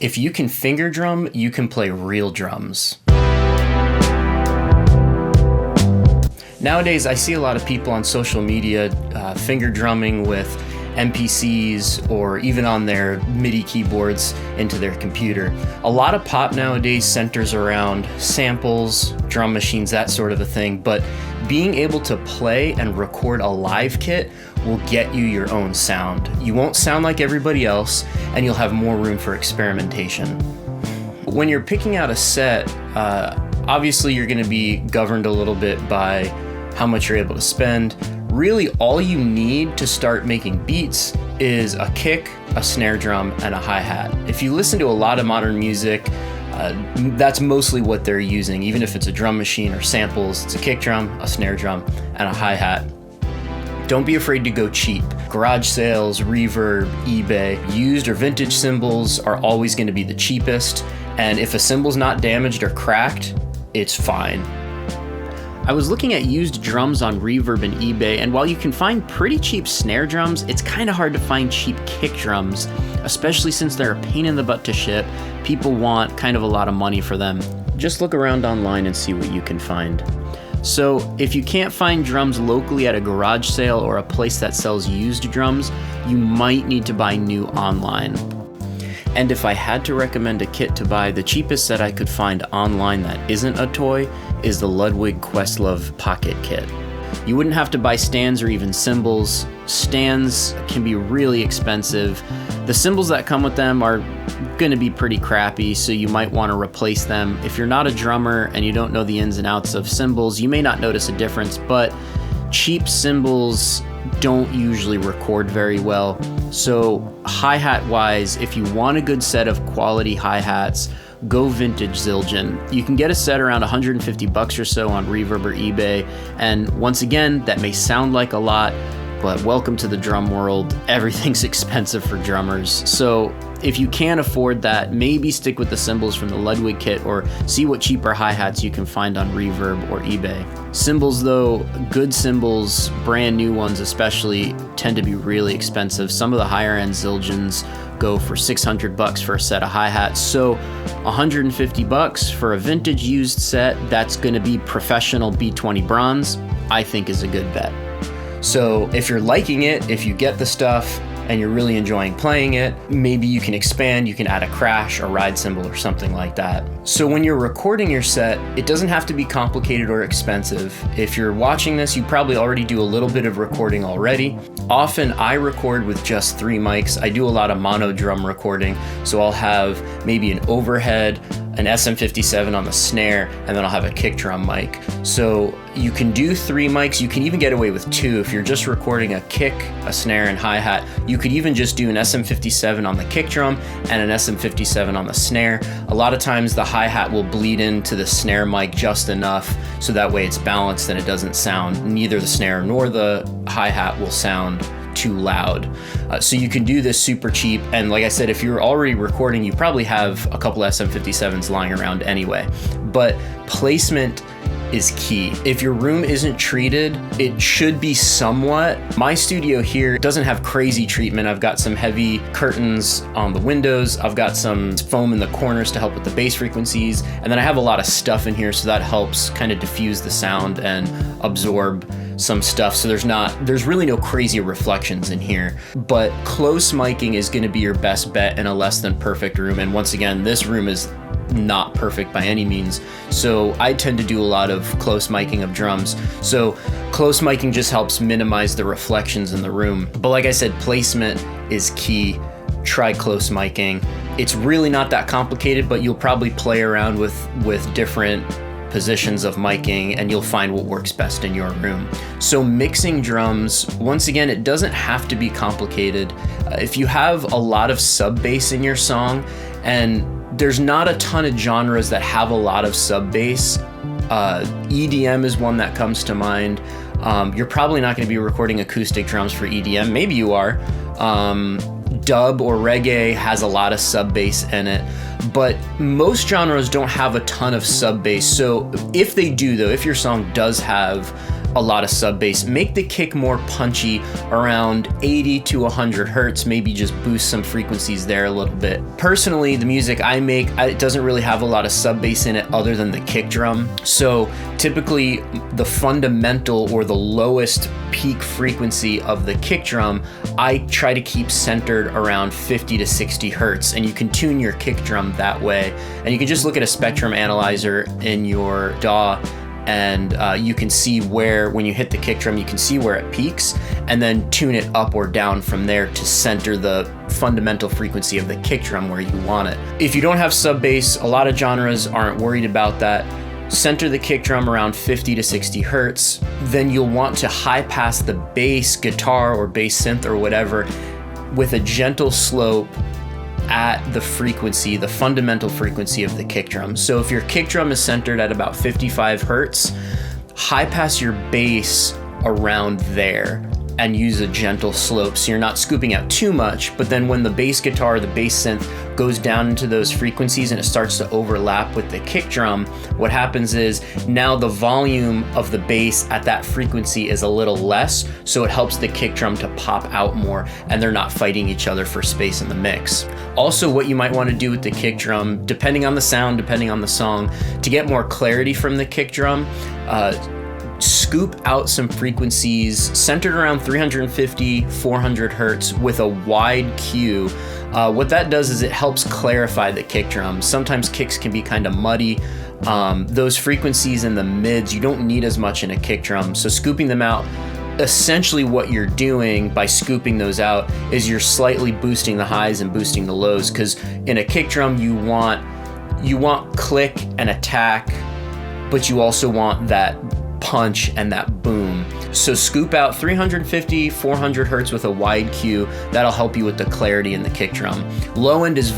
If you can finger drum, you can play real drums. Nowadays, I see a lot of people on social media finger drumming with MPCs or even on their MIDI keyboards into their computer. A lot of pop nowadays centers around samples, drum machines, that sort of a thing, but being able to play and record a live kit will get you your own sound. You won't sound like everybody else, and you'll have more room for experimentation. When you're picking out a set, obviously you're going to be governed a little bit by how much you're able to spend. Really, all you need to start making beats is a kick, a snare drum, and a hi-hat. If you listen to a lot of modern music, that's mostly what they're using. Even if it's a drum machine or samples, it's a kick drum, a snare drum, and a hi-hat. Don't be afraid to go cheap. Garage sales, Reverb, eBay, used or vintage cymbals are always going to be the cheapest. And if a cymbal's not damaged or cracked, it's fine. I was looking at used drums on Reverb and eBay, and while you can find pretty cheap snare drums, it's kind of hard to find cheap kick drums, especially since they're a pain in the butt to ship. People want kind of a lot of money for them. Just look around online and see what you can find. So if you can't find drums locally at a garage sale or a place that sells used drums, you might need to buy new online. And if I had to recommend a kit to buy, the cheapest set I could find online that isn't a toy is the Ludwig Questlove Pocket Kit. You wouldn't have to buy stands or even cymbals. Stands can be really expensive. The cymbals that come with them are going to be pretty crappy, so you might want to replace them. If you're not a drummer and you don't know the ins and outs of cymbals, you may not notice a difference, but cheap cymbals don't usually record very well. So hi-hat wise, if you want a good set of quality hi-hats, go vintage Zildjian. You can get a set around 150 bucks or so on Reverb or eBay. And once again, that may sound like a lot, but welcome to the drum world. Everything's expensive for drummers. So if you can't afford that, maybe stick with the cymbals from the Ludwig kit or see what cheaper hi-hats you can find on Reverb or eBay. Cymbals though, good cymbals, brand new ones especially, tend to be really expensive. Some of the higher end Zildjians go for 600 bucks for a set of hi-hats. So 150 bucks for a vintage used set that's gonna be professional B20 bronze, I think is a good bet. So if you're liking it, if you get the stuff and you're really enjoying playing it, maybe you can expand, you can add a crash, a ride cymbal or something like that. So when you're recording your set, it doesn't have to be complicated or expensive. If you're watching this, you probably already do a little bit of recording already. Often I record with just 3 mics. I do a lot of mono drum recording, so I'll have maybe an overhead, an SM57 on the snare, and then I'll have a kick drum mic. So you can do 3 mics, you can even get away with 2. If you're just recording a kick, a snare, and hi-hat, you could even just do an SM57 on the kick drum and an SM57 on the snare. A lot of times the hi-hat will bleed into the snare mic just enough so that way it's balanced and it doesn't sound, neither the snare nor the hi-hat will sound too loud. So you can do this super cheap, and like I said, if you're already recording, you probably have a couple SM57s lying around anyway. But placement is key. If your room isn't treated, it should be somewhat. My studio here doesn't have crazy treatment. I've got some heavy curtains on the windows. I've got some foam in the corners to help with the bass frequencies. And then I have a lot of stuff in here, so that helps kind of diffuse the sound and absorb some stuff. So there's really no crazy reflections in here. But close miking is going to be your best bet in a less than perfect room. And once again, this room is not perfect by any means. So I tend to do a lot of close miking of drums. So close miking just helps minimize the reflections in the room. But like I said, placement is key. Try close miking. It's really not that complicated, but you'll probably play around with different positions of miking and you'll find what works best in your room. So mixing drums, once again, it doesn't have to be complicated. If you have a lot of sub bass in your song, and there's not a ton of genres that have a lot of sub bass, EDM is one that comes to mind. You're probably not going to be recording acoustic drums for EDM. Maybe you are. Dub or reggae has a lot of sub bass in it, but most genres don't have a ton of sub bass. So if they do though, if your song does have a lot of sub bass. Make the kick more punchy around 80 to 100 hertz, maybe just boost some frequencies there a little bit. Personally, the music I make, it doesn't really have a lot of sub bass in it other than the kick drum. So typically the fundamental or the lowest peak frequency of the kick drum, I try to keep centered around 50 to 60 hertz, and you can tune your kick drum that way. And you can just look at a spectrum analyzer in your DAW, and you can see where, when you hit the kick drum, you can see where it peaks, and then tune it up or down from there to center the fundamental frequency of the kick drum where you want it. If you don't have sub bass, a lot of genres aren't worried about that. Center the kick drum around 50 to 60 hertz. Then you'll want to high pass the bass guitar or bass synth or whatever with a gentle slope at the frequency, the fundamental frequency of the kick drum. So if your kick drum is centered at about 55 hertz, high pass your bass around there and use a gentle slope so you're not scooping out too much. But then when the bass guitar, the bass synth goes down into those frequencies and it starts to overlap with the kick drum, what happens is now the volume of the bass at that frequency is a little less, so it helps the kick drum to pop out more and they're not fighting each other for space in the mix. Also, what you might want to do with the kick drum, depending on the sound, depending on the song, to get more clarity from the kick drum, scoop out some frequencies centered around 350, 400 hertz with a wide Q. What that does is it helps clarify the kick drum. Sometimes kicks can be kind of muddy. Those frequencies in the mids, you don't need as much in a kick drum. So scooping them out, essentially what you're doing by scooping those out is you're slightly boosting the highs and boosting the lows, because in a kick drum you want click and attack, but you also want that punch and that boom. So scoop out 350, 400 hertz with a wide Q. That'll help you with the clarity in the kick drum. Low end is a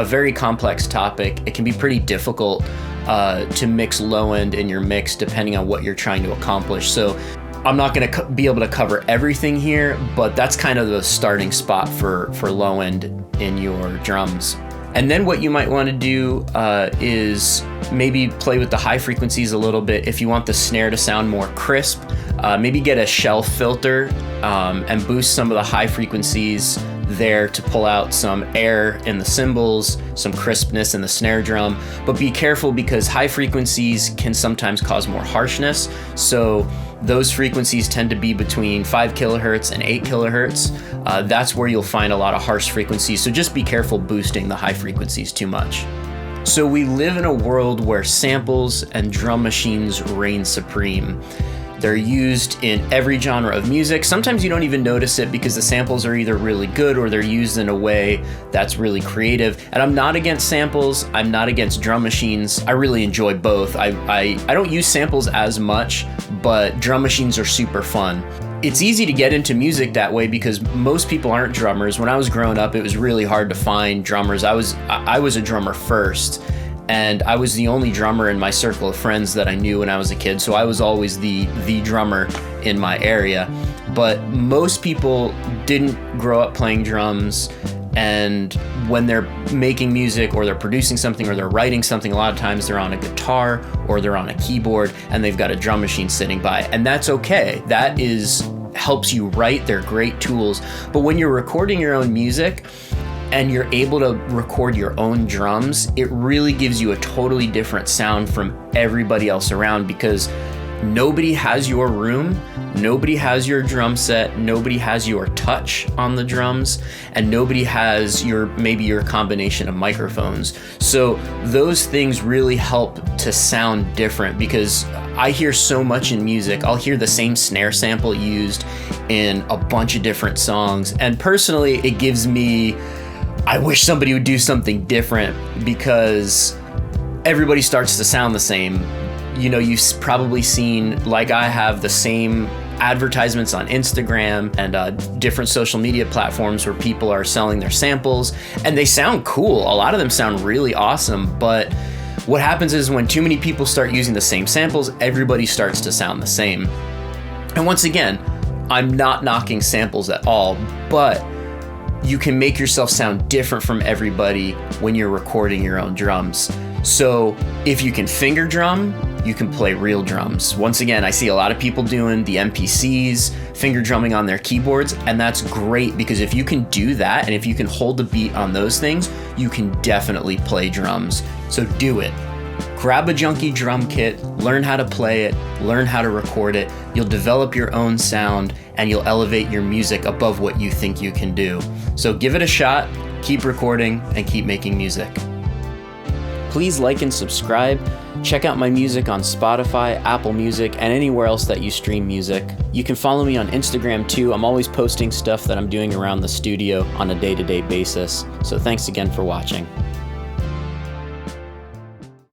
very complex topic. It can be pretty difficult to mix low end in your mix depending on what you're trying to accomplish. So I'm not going to be able to cover everything here, but that's kind of the starting spot for low end in your drums. And then what you might want to do is maybe play with the high frequencies a little bit. If you want the snare to sound more crisp, maybe get a shelf filter and boost some of the high frequencies there to pull out some air in the cymbals, some crispness in the snare drum. But be careful, because high frequencies can sometimes cause more harshness. So those frequencies tend to be between 5 kilohertz and 8 kilohertz. That's where you'll find a lot of harsh frequencies. So just be careful boosting the high frequencies too much. So we live in a world where samples and drum machines reign supreme. They're used in every genre of music. Sometimes you don't even notice it because the samples are either really good or they're used in a way that's really creative. And I'm not against samples. I'm not against drum machines. I really enjoy both. I don't use samples as much, but drum machines are super fun. It's easy to get into music that way because most people aren't drummers. When I was growing up, it was really hard to find drummers. I was a drummer first. And I was the only drummer in my circle of friends that I knew when I was a kid. So I was always the drummer in my area. But most people didn't grow up playing drums. And when they're making music or they're producing something or they're writing something, a lot of times they're on a guitar or they're on a keyboard and they've got a drum machine sitting by. And that's okay. That helps you write. They're great tools. But when you're recording your own music, and you're able to record your own drums, it really gives you a totally different sound from everybody else around, because nobody has your room, nobody has your drum set, nobody has your touch on the drums, and nobody has maybe your combination of microphones. So those things really help to sound different, because I hear so much in music. I'll hear the same snare sample used in a bunch of different songs, and personally it gives me, I wish somebody would do something different, because everybody starts to sound the same. You know, you've probably seen, like I have, the same advertisements on Instagram and different social media platforms where people are selling their samples, and they sound cool. A lot of them sound really awesome, but what happens is when too many people start using the same samples, everybody starts to sound the same. And once again, I'm not knocking samples at all, but you can make yourself sound different from everybody when you're recording your own drums. So if you can finger drum, you can play real drums. Once again, I see a lot of people doing the MPCs, finger drumming on their keyboards, and that's great because if you can do that and if you can hold the beat on those things, you can definitely play drums. So do it. Grab a junky drum kit, learn how to play it, learn how to record it. You'll develop your own sound and you'll elevate your music above what you think you can do. So give it a shot, keep recording, and keep making music. Please like and subscribe. Check out my music on Spotify, Apple Music, and anywhere else that you stream music. You can follow me on Instagram too. I'm always posting stuff that I'm doing around the studio on a day-to-day basis. So thanks again for watching.